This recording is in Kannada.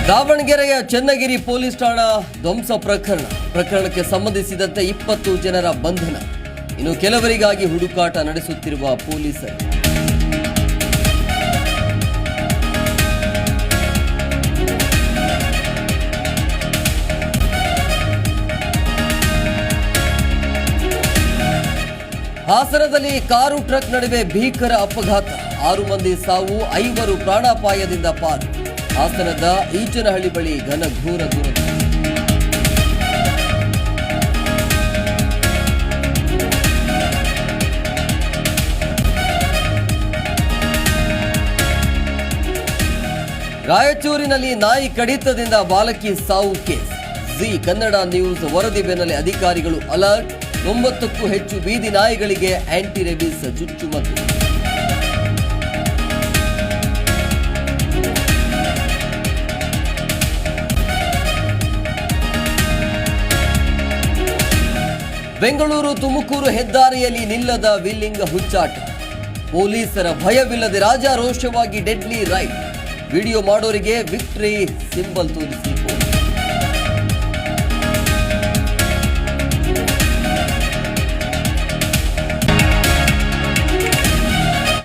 ದಾವಣಗೆರೆಯ ಚನ್ನಗಿರಿ ಪೊಲೀಸ್ ಠಾಣಾ ಧ್ವಂಸ ಪ್ರಕರಣಕ್ಕೆ ಸಂಬಂಧಿಸಿದಂತೆ 20 ಜನರ ಬಂಧನ. ಇನ್ನು ಕೆಲವರಿಗಾಗಿ ಹುಡುಕಾಟ ನಡೆಸುತ್ತಿರುವ ಪೊಲೀಸರು. ಹಾಸನದಲ್ಲಿ ಕಾರು ಟ್ರಕ್ ನಡುವೆ ಭೀಕರ ಅಪಘಾತ, 6 ಮಂದಿ ಸಾವು, 5 ಪ್ರಾಣಾಪಾಯದಿಂದ ಪಾರು. ಹಾಸನದ ಈಚನಹಳ್ಳಿ ಬಳಿ ಘನಘೋರ ದುರಂತ. ರಾಯಚೂರಿನಲ್ಲಿ ನಾಯಿ ಕಡಿತದಿಂದ ಬಾಲಕಿ ಸಾವು ಕೇಸ್. ಜಿ ಕನ್ನಡ ನ್ಯೂಸ್ ವರದಿ ಬೆನ್ನಲ್ಲೇ ಅಧಿಕಾರಿಗಳು ಅಲರ್ಟ್. 9ಕ್ಕೂ ಹೆಚ್ಚು ಬೀದಿ ನಾಯಿಗಳಿಗೆ ಆಂಟಿ ರೇಬಿಸ್ ಚುಚ್ಚುಮದ್ದು. ಬೆಂಗಳೂರು ತುಮಕೂರು ಹೆದ್ದಾರಿಯಲ್ಲಿ ನಿಲ್ಲದ ವಿಲ್ಲಿಂಗ್ ಹುಚ್ಚಾಟ. ಪೊಲೀಸರ ಭಯವಿಲ್ಲದೆ ರಾಜಾರೋಷವಾಗಿ ಡೆಡ್ಲಿ ರೈಡ್. ವಿಡಿಯೋ ಮಾಡೋರಿಗೆ ವಿಕ್ಟರಿ ಸಿಂಬಲ್ ತೋರಿಸಿ